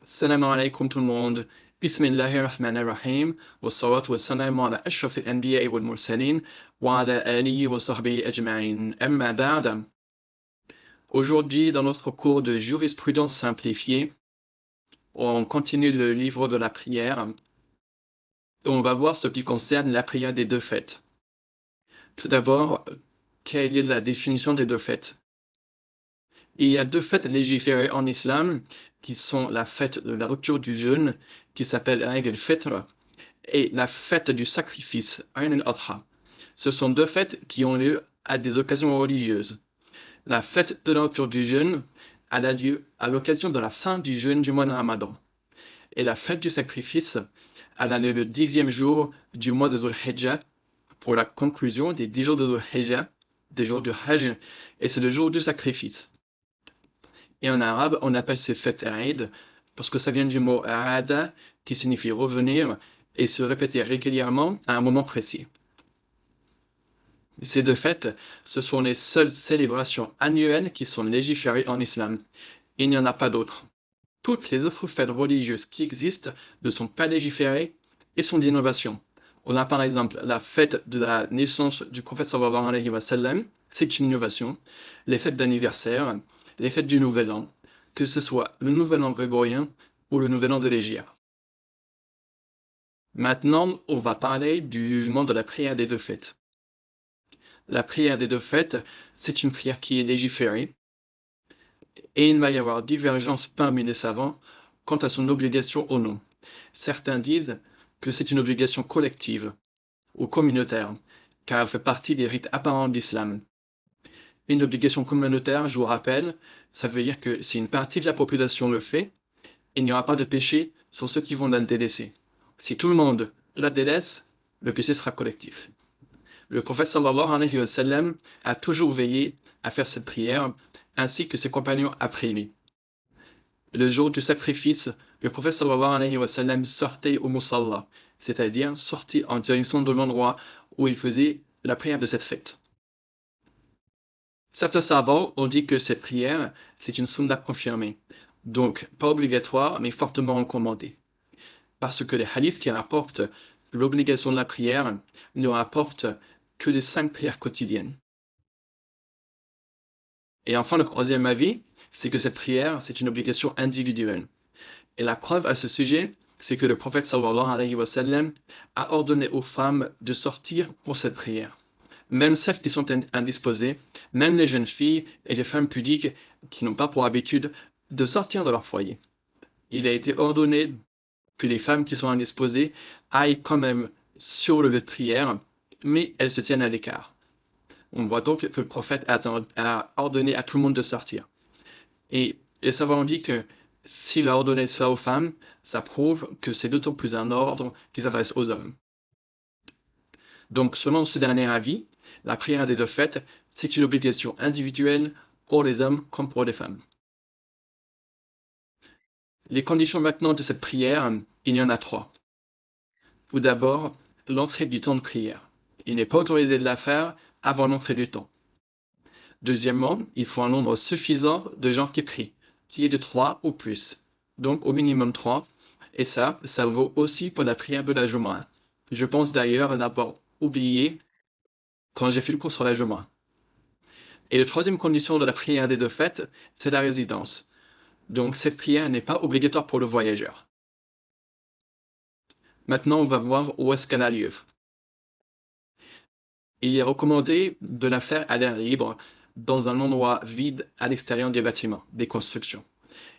Salam alaikum tout le monde. Bismillahir Rahmanir Rahim. Wa salatu wa salam ala ashraf al-anbiya wal mursalin wa ala alihi wa sahbihi ajma'in. Amma ba'da. Aujourd'hui, dans notre cours de jurisprudence simplifiée, on continue le livre de la prière. On va voir ce qui concerne la prière des deux fêtes. Tout d'abord, quelle est la définition des deux fêtes? Il y a deux fêtes légiférées en islam qui sont la fête de la rupture du jeûne, qui s'appelle Eid al-Fitr, et la fête du sacrifice, Eid al-Adha. Ce sont deux fêtes qui ont lieu à des occasions religieuses. La fête de la rupture du jeûne, elle a lieu à l'occasion de la fin du jeûne du mois de Ramadan. Et la fête du sacrifice, elle a lieu le 10e jour du mois de Dhul Hijjah, pour la conclusion des 10 jours de Dhul Hijjah, des jours du Hajj, et c'est le jour du sacrifice. Et en arabe, on appelle ces fêtes Eid parce que ça vient du mot Aada qui signifie revenir et se répéter régulièrement à un moment précis. Ces deux fêtes, ce sont les seules célébrations annuelles qui sont légiférées en islam. Il n'y en a pas d'autres. Toutes les autres fêtes religieuses qui existent ne sont pas légiférées et sont d'innovation. On a par exemple la fête de la naissance du prophète sallallahu alayhi wa sallam, c'est une innovation. Les fêtes d'anniversaire, les fêtes du Nouvel An, que ce soit le Nouvel An grégorien ou le Nouvel An de l'Hégire. Maintenant, on va parler du jugement de la prière des deux fêtes. La prière des deux fêtes, c'est une prière qui est légiférée, et il va y avoir divergence parmi les savants quant à son obligation ou non. Certains disent que c'est une obligation collective ou communautaire, car elle fait partie des rites apparents de l'islam. Une obligation communautaire, je vous rappelle, ça veut dire que si une partie de la population le fait, il n'y aura pas de péché sur ceux qui vont la délaisser. Si tout le monde la délaisse, le péché sera collectif. Le prophète sallallahu alayhi wa sallam a toujours veillé à faire cette prière, ainsi que ses compagnons après lui. Le jour du sacrifice, le prophète sallallahu alayhi wa sallam sortait au musalla, c'est-à-dire sortit en direction de l'endroit où il faisait la prière de cette fête. Certains savants ont dit que cette prière, c'est une sunna confirmée, donc pas obligatoire, mais fortement recommandée. Parce que les hadiths qui rapportent l'obligation de la prière ne rapportent que les 5 prières quotidiennes. Et enfin, le troisième avis, c'est que cette prière, c'est une obligation individuelle. Et la preuve à ce sujet, c'est que le prophète sallallahu alayhi wa sallam a ordonné aux femmes de sortir pour cette prière. Même celles qui sont indisposées, même les jeunes filles et les femmes pudiques qui n'ont pas pour habitude de sortir de leur foyer. Il a été ordonné que les femmes qui sont indisposées aillent quand même sur le lieu de prière, mais elles se tiennent à l'écart. On voit donc que le prophète a ordonné à tout le monde de sortir. Et les savants ont dit que s'il a ordonné cela aux femmes, ça prouve que c'est d'autant plus un ordre qui s'adresse aux hommes. Donc, selon ce dernier avis, la prière des deux fêtes, c'est une obligation individuelle pour les hommes comme pour les femmes. Les conditions maintenant de cette prière, il y en a 3. Tout d'abord, l'entrée du temps de prière. Il n'est pas autorisé de la faire avant l'entrée du temps. Deuxièmement, il faut un nombre suffisant de gens qui prient, qui est de 3 ou plus. Donc au minimum 3. Et ça vaut aussi pour la prière de la Jumu'ah. Je pense d'ailleurs l'avoir oublié quand j'ai fait le cours sur la Jumu'ah. Et la troisième condition de la prière des deux fêtes, c'est la résidence. Donc cette prière n'est pas obligatoire pour le voyageur. Maintenant, on va voir où est-ce qu'elle a lieu. Il est recommandé de la faire à l'air libre, dans un endroit vide à l'extérieur des bâtiments, des constructions.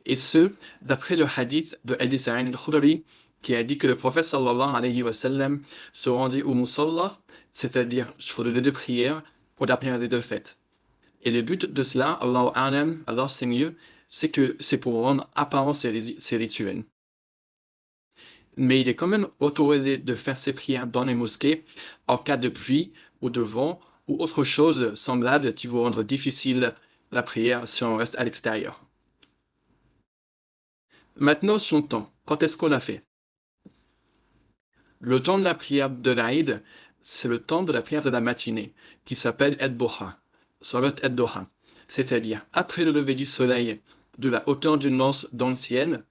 Et ce, d'après le hadith de Abi Sa'id al-Khudri, qui a dit que le prophète sallallahu alayhi wa sallam se rendit au musalla, c'est-à-dire sur le lieu de prière, pour la prière des deux fêtes. Et le but de cela, Allahu a'lam, alors c'est mieux, c'est que c'est pour rendre apparent ces rituels. Mais il est quand même autorisé de faire ces prières dans les mosquées en cas de pluie ou de vent ou autre chose semblable qui vous rendre difficile la prière si on reste à l'extérieur. Maintenant, son temps. Quand est-ce qu'on l'a fait? Le temps de la prière de l'Aïd, c'est le temps de la prière de la matinée, qui s'appelle Ad-Duha, Salat Ad-Duha, c'est-à-dire après le lever du soleil de la hauteur d'une lance dans le ciel,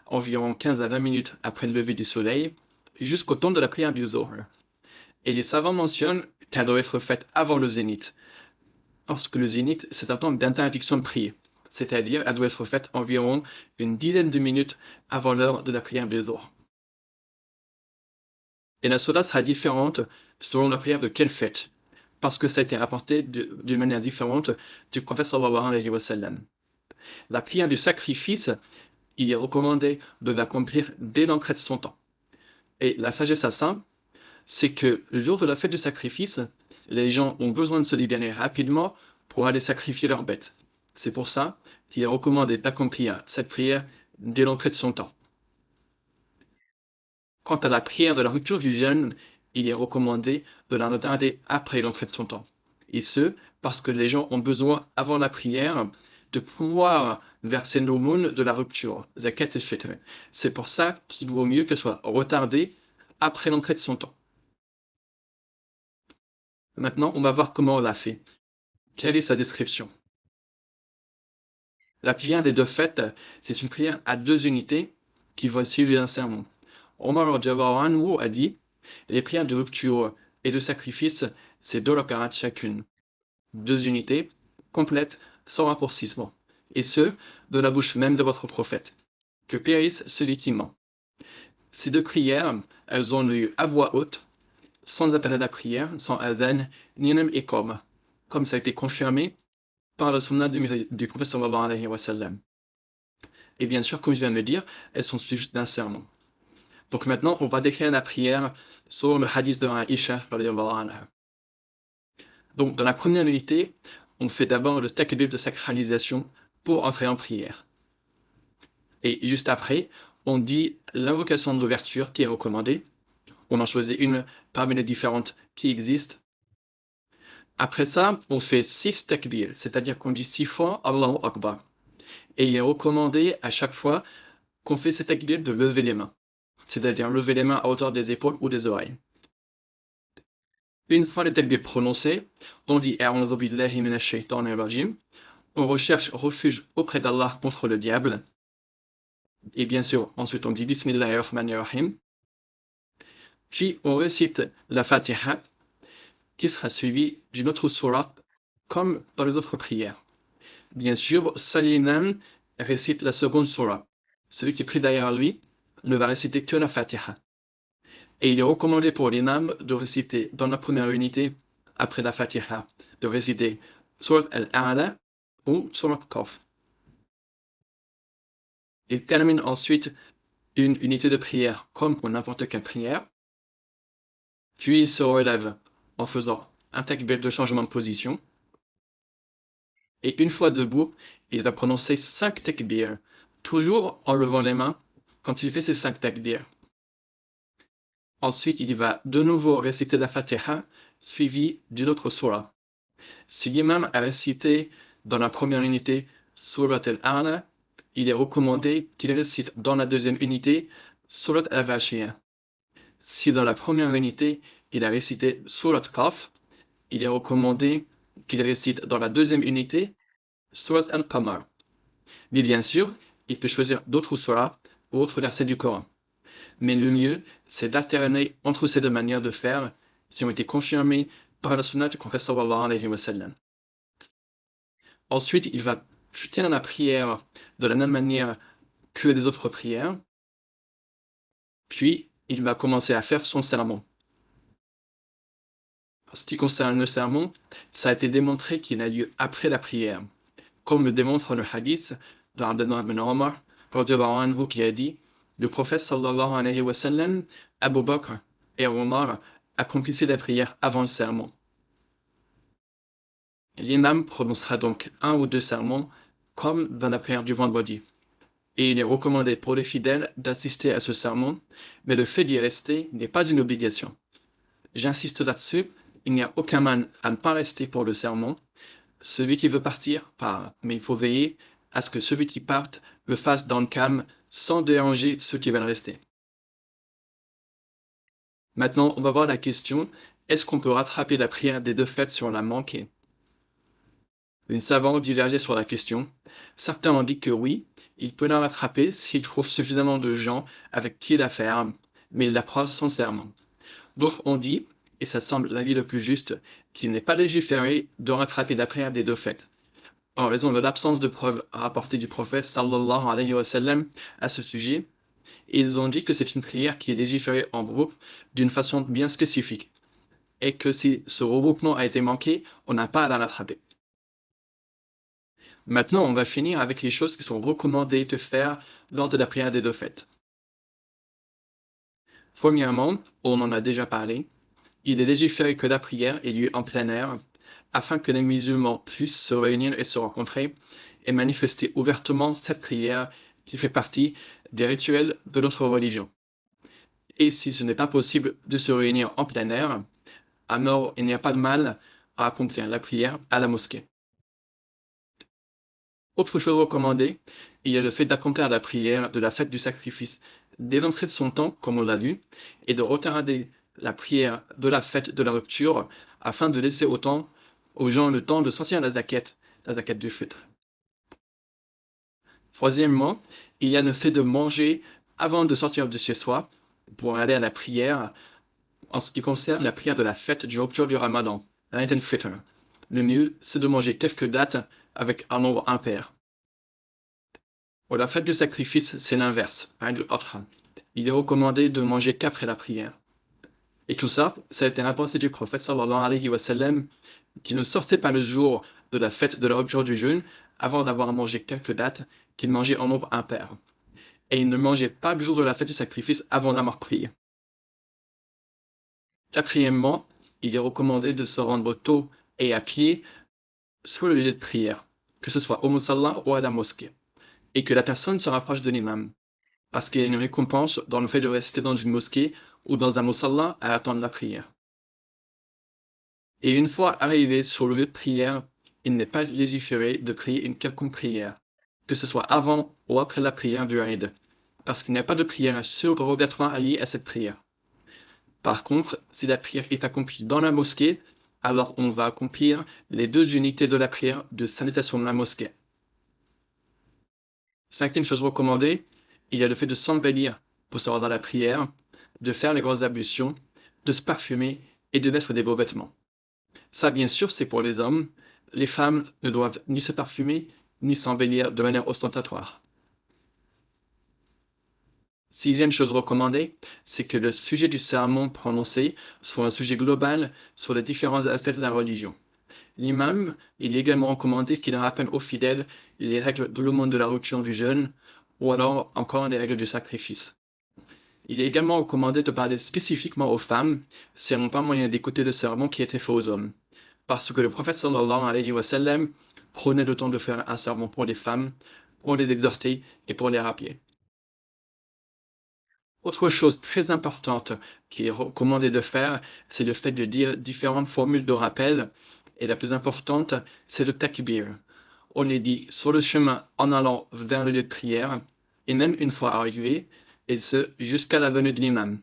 environ 15 à 20 minutes après le lever du soleil, jusqu'au temps de la prière du Zohr. Et les savants mentionnent qu'elle doit être faite avant le zénith, parce que le zénith, c'est un temps d'interdiction de prier, c'est-à-dire elle doit être faite environ une dizaine de minutes avant l'heure de la prière du Zohr. Et la sola sera différente selon la prière de quelle fête, parce que ça a été rapporté d'une manière différente du prophète sallallahu alayhi wa sallam. La prière du sacrifice, il est recommandé de l'accomplir dès l'entrée de son temps. Et la sagesse à ça, c'est que le jour de la fête du sacrifice, les gens ont besoin de se libérer rapidement pour aller sacrifier leurs bêtes. C'est pour ça qu'il est recommandé d'accomplir cette prière dès l'entrée de son temps. Quant à la prière de la rupture du jeûne, il est recommandé de la retarder après l'entrée de son temps. Et ce, parce que les gens ont besoin, avant la prière, de pouvoir verser l'aumône de la rupture, zakat al-fitr. C'est pour ça qu'il vaut mieux qu'elle soit retardée après l'entrée de son temps. Maintenant, on va voir comment on l'a fait. Quelle est sa description? La prière des deux fêtes, c'est une prière à deux unités qui vont suivre un sermon. Omar radhiyallahu anhu a dit: les prières de rupture et de sacrifice, c'est 2 rak'at chacune. 2 unités, complètes, sans raccourcissement. Et ce, de la bouche même de votre prophète. Que périsse celui qui ment. Ces deux prières, elles ont lieu à voix haute, sans appel à la prière, sans adhan, ni même iqam, comme ça a été confirmé par la sunna du prophète sallallahu alayhi wa sallam. Et bien sûr, comme je viens de le dire, elles sont suivies d'un sermon. Donc maintenant, on va décrire la prière sur le hadith de Aïcha radhiyallahu anha. Donc dans la première unité, on fait d'abord le takbir de sacralisation pour entrer en prière. Et juste après, on dit l'invocation de l'ouverture qui est recommandée. On en choisit une parmi les différentes qui existent. Après ça, on fait 6 takbir, c'est-à-dire qu'on dit 6 fois Allahu Akbar. Et il est recommandé à chaque fois qu'on fait ces takbir de lever les mains, c'est-à-dire lever les mains à hauteur des épaules ou des oreilles. Une fois le takbir prononcé, on dit A'udhu billahi minash shaitanir rajim. On recherche refuge auprès d'Allah contre le diable. Et bien sûr, ensuite on dit Bismillahir Rahmanir Rahim. Puis on récite la Fatiha, qui sera suivie d'une autre sourate, comme dans les autres prières. Bien sûr, seul l'imam récite la seconde sourate. Celui qui prie derrière lui ne va réciter que la Fatiha. Et il est recommandé pour l'imam de réciter dans la première unité, après la Fatiha, de réciter Surat al-A'la ou Surat Qaf. Il termine ensuite une unité de prière comme pour n'importe quelle prière, puis il se relève en faisant un takbir de changement de position, et une fois debout, il va prononcer 5 takbirs, toujours en levant les mains quand il fait ces 5 takbirs. Ensuite, il va de nouveau réciter la Fatiha, suivi d'une autre surah. Si l'imam a récité dans la première unité Surat al-A'la, il est recommandé qu'il récite dans la deuxième unité Surat al-Ghashiyah. Si dans la première unité, il a récité Surat Qaf, il est recommandé qu'il récite dans la deuxième unité Surat al-Qamar. Mais bien sûr, il peut choisir d'autres surahs ou autres versets du Coran. Mais le mieux, c'est d'alterner entre ces deux manières de faire, qui ont été confirmées par la sunna du prophète sallallahu alayhi wa sallam. Ensuite, il va jeter dans la prière de la même manière que les autres prières, puis il va commencer à faire son sermon. En ce qui concerne le sermon, ça a été démontré qu'il a lieu après la prière, comme le démontre le hadith d'Abdullah ibn Omar, qui a dit: le prophète sallallahu alayhi wa sallam, Abu Bakr et Omar accomplissaient la prière avant le sermon. L'imam prononcera donc un ou deux sermons, comme dans la prière du vendredi. Et il est recommandé pour les fidèles d'assister à ce sermon, mais le fait d'y rester n'est pas une obligation. J'insiste là-dessus, il n'y a aucun mal à ne pas rester pour le sermon. Celui qui veut partir, part, mais il faut veiller à ce que celui qui parte le fasse dans le calme, sans déranger ceux qui veulent rester. Maintenant, on va voir la question: est-ce qu'on peut rattraper la prière des deux fêtes si on l'a manquée? Les savants divergeaient sur la question. Certains ont dit que oui, Il peut la rattraper s'il trouve suffisamment de gens avec qui la faire, mais il la prend sincèrement. D'autres ont dit, et ça semble l'avis le plus juste, qu'il n'est pas légiféré de rattraper la prière des deux fêtes, en raison de l'absence de preuves rapportées du prophète sallallahu alayhi wa sallam à ce sujet. Ils ont dit que c'est une prière qui est légiférée en groupe d'une façon bien spécifique, et que si ce regroupement a été manqué, on n'a pas à la rattraper. Maintenant, on va finir avec les choses qui sont recommandées de faire lors de la prière des deux fêtes. Premièrement, on en a déjà parlé, il est légiféré que la prière ait lieu en plein air, afin que les musulmans puissent se réunir et se rencontrer, et manifester ouvertement cette prière qui fait partie des rituels de notre religion. Et si ce n'est pas possible de se réunir en plein air, alors il n'y a pas de mal à accomplir la prière à la mosquée. Autre chose recommandée, il y a le fait d'accomplir la prière de la fête du sacrifice dès l'entrée de son temps, comme on l'a vu, et de retarder la prière de la fête de la rupture, afin de laisser aux gens le temps de sortir la zakat du fitr. Troisièmement, il y a le fait de manger avant de sortir de chez soi, pour aller à la prière, en ce qui concerne la prière de la fête du rupture du Ramadan, l'Eid al-Fitr. Le mieux, c'est de manger quelques dates avec un nombre impair. Pour la fête du sacrifice, c'est l'inverse, Eid al-Adha. Il est recommandé de manger qu'après la prière. Et tout ça, ça a été la pensée du prophète sallallahu alayhi wa sallam, qui ne sortait pas le jour de la fête de la rupture du jeûne avant d'avoir mangé quelques dates qu'il mangeait en nombre impair. Et il ne mangeait pas le jour de la fête du sacrifice avant d'avoir prié. Quatrièmement, il est recommandé de se rendre tôt et à pied sur le lieu de prière, que ce soit au musalla ou à la mosquée, et que la personne se rapproche de l'imam, parce qu'il y a une récompense dans le fait de rester dans une mosquée ou dans un musalla à attendre la prière. Et une fois arrivé sur le lieu de prière, il n'est pas légiféré de prier une quelconque prière, que ce soit avant ou après la prière du Eid, parce qu'il n'y a pas de prière surrogatoire liée à cette prière. Par contre, si la prière est accomplie dans la mosquée, alors on va accomplir les deux unités de la prière de salutation de la mosquée. Cinquième chose recommandée, il y a le fait de s'embellir pour se rendre à la prière, de faire les grosses ablutions, de se parfumer et de mettre des beaux vêtements. Ça, bien sûr, c'est pour les hommes. Les femmes ne doivent ni se parfumer, ni s'embellir de manière ostentatoire. Sixième chose recommandée, c'est que le sujet du sermon prononcé soit un sujet global sur les différents aspects de la religion. L'imam, il est également recommandé qu'il rappelle aux fidèles les règles de l'aumône de la rupture du jeûne, ou alors encore les règles du sacrifice. Il est également recommandé de parler spécifiquement aux femmes, si elles n'ont pas moyen d'écouter le sermon qui était fait aux hommes. Parce que le prophète sallallahu alayhi wa sallam prenait le temps de faire un sermon pour les femmes, pour les exhorter et pour les rappeler. Autre chose très importante qui est recommandé de faire, c'est le fait de dire différentes formules de rappel. Et la plus importante, c'est le takbir. On les dit sur le chemin en allant vers le lieu de prière, et même une fois arrivé, et ce jusqu'à la venue de l'imam.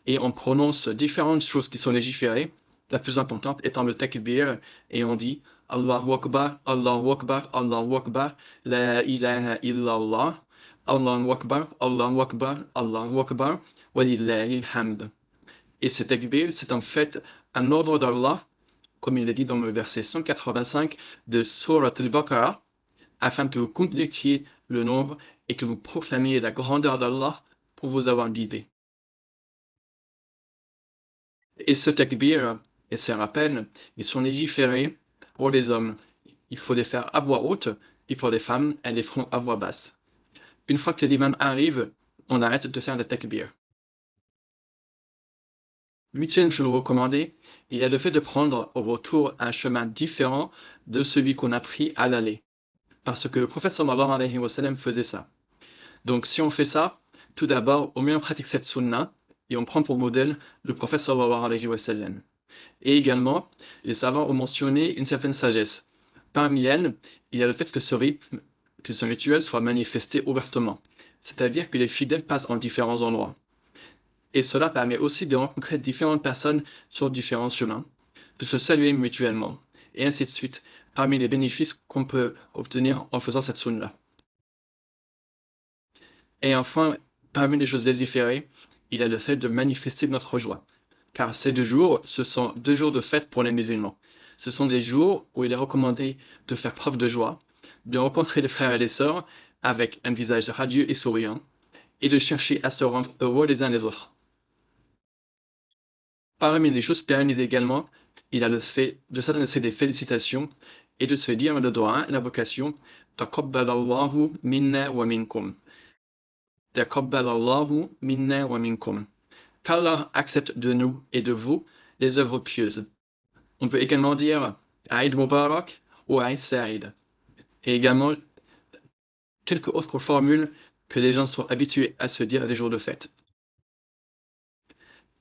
Et on prononce différentes choses qui sont légiférées, la plus importante étant le takbir, et on dit Allahu Akbar, Allahu Akbar, Allahu Akbar, La ilaha illallah, Allahu Akbar, Allahu Akbar, Allahu Akbar, Walillahi hamd. Et ce takbir, c'est en fait un ordre d'Allah, comme il est dit dans le verset 185 de Surat al-Baqarah, afin que vous complétiez le nombre et que vous proclamiez la grandeur d'Allah pour vous avoir guidé. Et ce takbir et ces rappels, ils sont légiférés pour les hommes. Il faut les faire à voix haute, et pour les femmes, elles les feront à voix basse. Une fois que l'imam arrive, on arrête de faire le takbir. Huitième chose recommandée, il y a le fait de prendre au retour un chemin différent de celui qu'on a pris à l'aller. Parce que le prophète sallallahu alayhi wa sallam faisait ça. Donc si on fait ça, tout d'abord, au mieux on pratique cette sunna, et on prend pour modèle le prophète sallallahu alayhi wa sallam. Et également, les savants ont mentionné une certaine sagesse. Parmi elles, il y a le fait que ce rythme, que ce rituel soit manifesté ouvertement. C'est-à-dire que les fidèles passent en différents endroits. Et cela permet aussi de rencontrer différentes personnes sur différents chemins, de se saluer mutuellement, et ainsi de suite, parmi les bénéfices qu'on peut obtenir en faisant cette sunna. Et enfin, parmi les choses désespérées, il y a le fait de manifester notre joie. Car ces 2 jours, ce sont 2 jours de fête pour les musulmans. Ce sont des jours où il est recommandé de faire preuve de joie, de rencontrer les frères et les sœurs avec un visage radieux et souriant, et de chercher à se rendre heureux les uns les autres. Parmi les choses pérennisées également, il y a le fait de s'adresser des félicitations et de se dire le doua, l'invocation تقبل الله منا ومنكم. تقبل الله منا ومنكم. Qu'Allah accepte de nous et de vous les œuvres pieuses. On peut également dire Aïd Mubarak ou Aïd Saïd. Et également quelques autres formules que les gens sont habitués à se dire les jours de fête.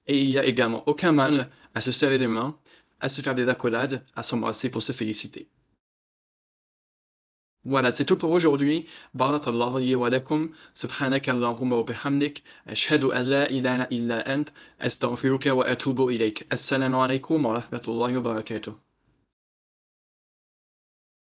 Et il n'y a également aucun mal à se serrer les mains, à se faire des accolades, à s'embrasser pour se féliciter. Voilà, c'est tout pour aujourd'hui. Barakallahu li wa lakum. Subhanaka Allahumma wa bihamdik. Ashhadu an la ilaha illa ant. Astaghfiruka wa atubu ilayk. Assalamu alaikum wa rahmatullahi wa barakatuh.